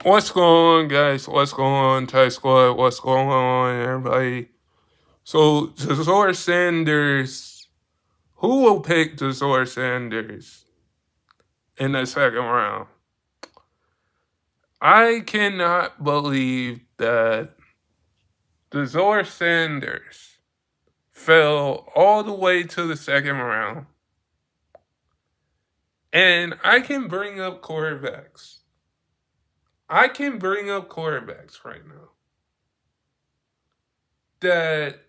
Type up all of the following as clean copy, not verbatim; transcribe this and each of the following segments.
What's going on, guys? What's going on, Thai Squad? What's going on, everybody? So, Jazor Sanders, who will pick Jazor Sanders in the second round? I cannot believe that Jazor Sanders fell all the way to the second round. And I can bring up quarterbacks. I can bring up quarterbacks right now that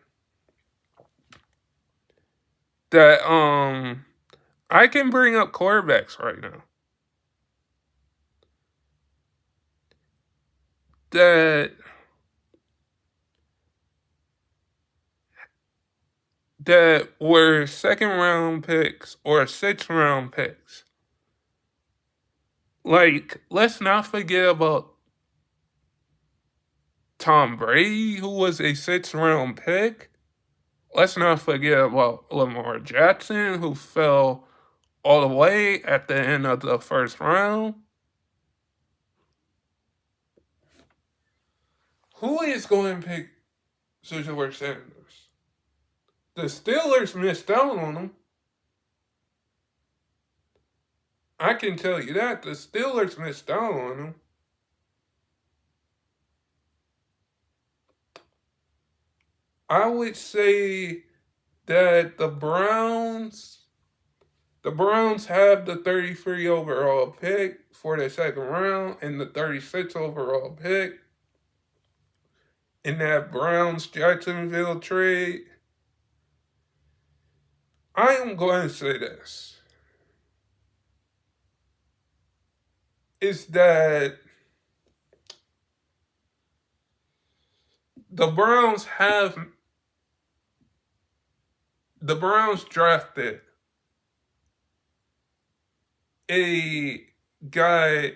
that I can bring up quarterbacks right now that that were second round picks or sixth round picks. Like, let's not forget about Tom Brady, who was a sixth round pick. Let's not forget about Lamar Jackson, who fell all the way at the end of the first round. Who is going to pick Shedeur Sanders? The Steelers missed out on him. I can tell you that. The Steelers missed out on him. I would say that the Browns have the 33 overall pick for the second round and the 36 overall pick in that Browns Jacksonville trade. I am going to say this is that the Browns drafted a guy.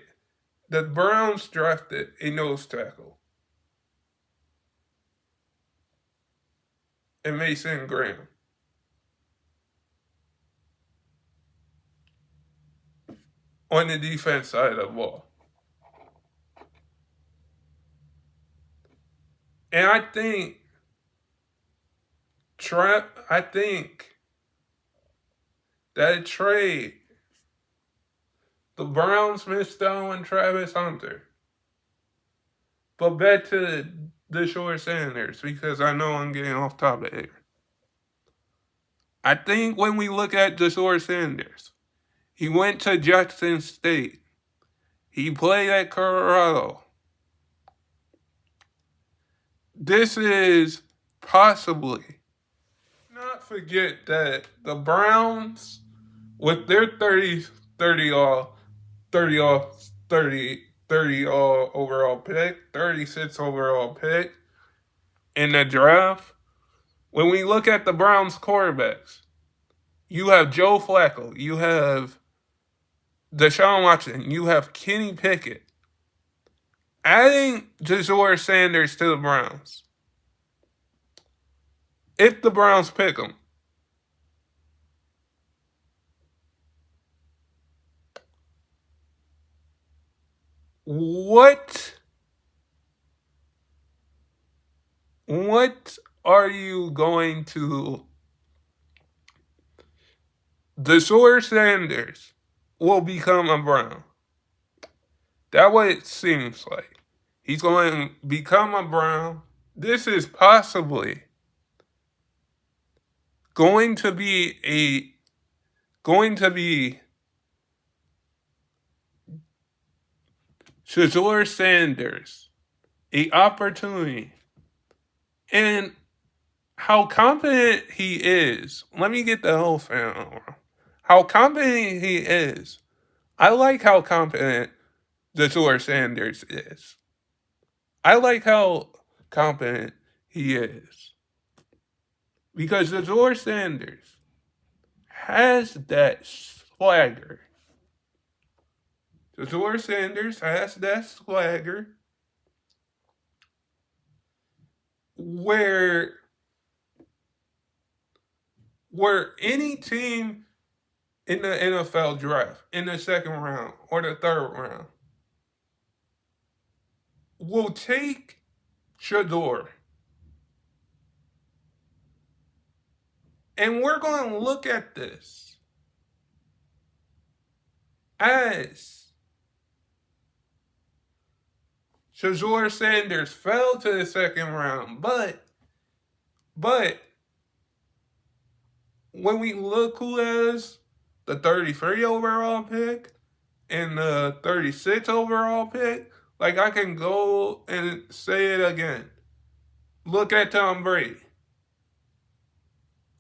The Browns drafted a nose tackle, and Mason Graham. On the defense side of the ball. And I think that trade, the Browns missed out on Travis Hunter. But back to the Shore Sanders, because I know I'm getting off topic here. I think when we look at Shore Sanders, he went to Jackson State. He played at Colorado. This is possibly, not forget that the Browns, with their 30 all overall pick, 36 overall pick in the draft. When we look at the Browns quarterbacks, you have Joe Flacco, you have Deshaun Watson, you have Kenny Pickett. Adding Jazor Sanders to the Browns, if the Browns pick him, what are you going to... Jazor Sanders will become a Brown. That's what it seems like. He's going to become a Brown. This is possibly going to be Shedeur Sanders a opportunity. And how confident he is. Let me get the whole fan over. How confident he is. I like how confident Shedeur Sanders is. I like how confident he is. Because Shedeur Sanders has that swagger. Shedeur Sanders has that swagger where any team in the NFL draft in the second round or the third round will take Shedeur, and we're going to look at this as Shedeur Sanders fell to the second round, but when we look who has the 33 overall pick and the 36 overall pick, like I can go and say it again. Look at Tom Brady.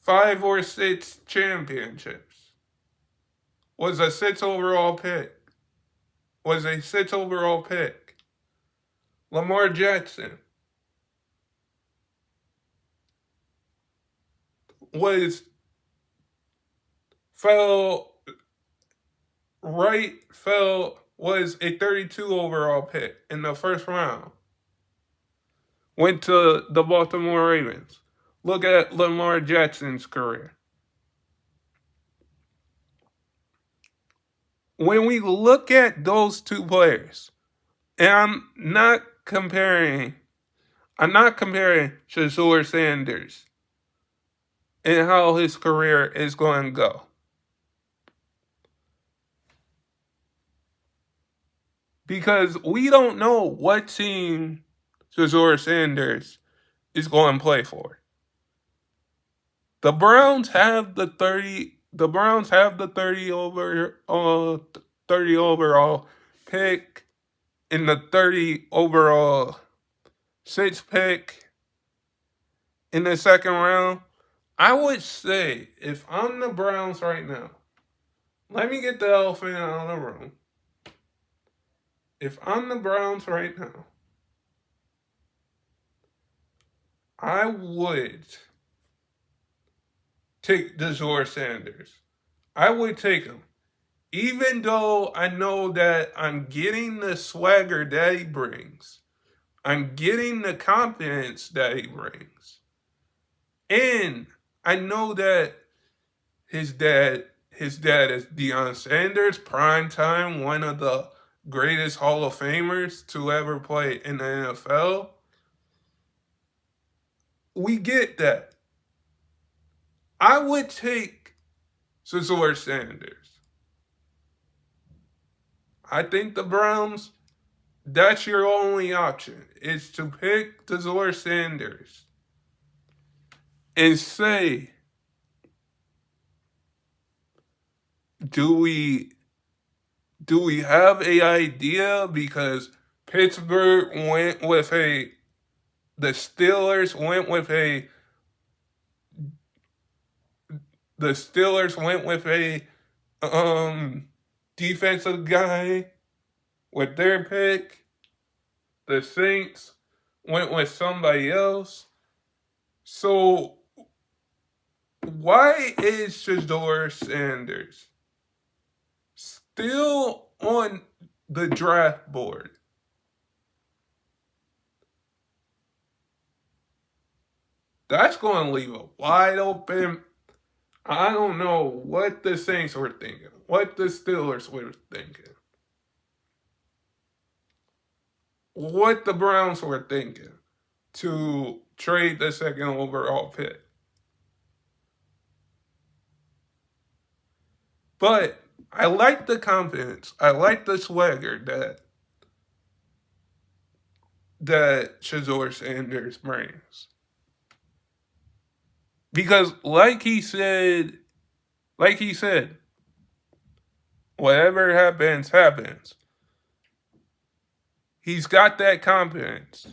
5 or 6 championships. Was a 6 overall pick. Was a 6 overall pick. Lamar Jackson was fell was a 32 overall pick in the first round. Went to the Baltimore Ravens. Look at Lamar Jackson's career. When we look at those two players, and I'm not comparing Shedeur Sanders and how his career is going to go. Because we don't know what team Shedeur Sanders is going to play for. The Browns have the 30 30 overall pick in the 30 overall 6th pick in the second round. I would say if I'm the Browns right now, let me get the elephant out of the room. If I'm the Browns right now, I would take Shedeur Sanders. I would take him. Even though I know that I'm getting the swagger that he brings, I'm getting the confidence that he brings. And I know that his dad is Deion Sanders, prime time, one of the greatest Hall of Famers to ever play in the NFL. We get that. I would take Shedeur Sanders. I think the Browns, that's your only option, is to pick Shedeur Sanders and say, do we have an idea? Because Pittsburgh went with the Steelers went with a defensive guy with their pick. The Saints went with somebody else. So why is Shedeur Sanders still on the draft board? That's going to leave a wide open. I don't know what the Saints were thinking, what the Steelers were thinking, what the Browns were thinking to trade the second overall pick. But I like the confidence. I like the swagger that Shedeur Sanders brings. Because like he said, whatever happens, happens. He's got that confidence.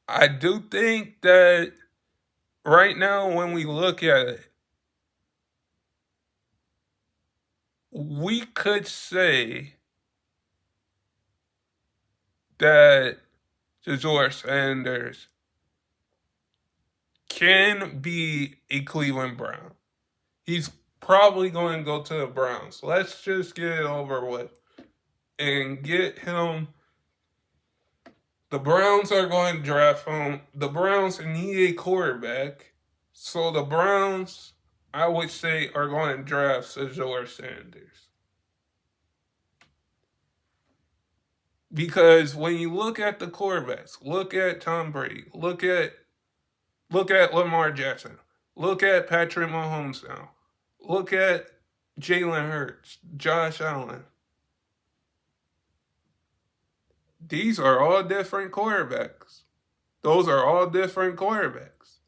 I do think that right now when we look at it, we could say that Shedeur Sanders can be a Cleveland Brown. He's probably going to go to the Browns. Let's just get it over with and get him. The Browns are going to draft him. The Browns need a quarterback. So the Browns, I would say, are going to draft Shedeur Sanders. Because when you look at the quarterbacks, look at Tom Brady, look at Lamar Jackson, look at Patrick Mahomes now, look at Jalen Hurts, Josh Allen. These are all different quarterbacks. Those are all different quarterbacks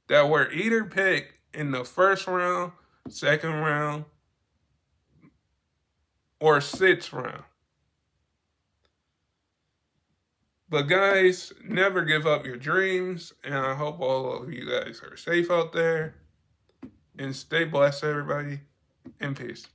that were either picked in the first round, second round, or sixth round. But guys, never give up your dreams, and I hope all of you guys are safe out there. And stay blessed, everybody, and peace.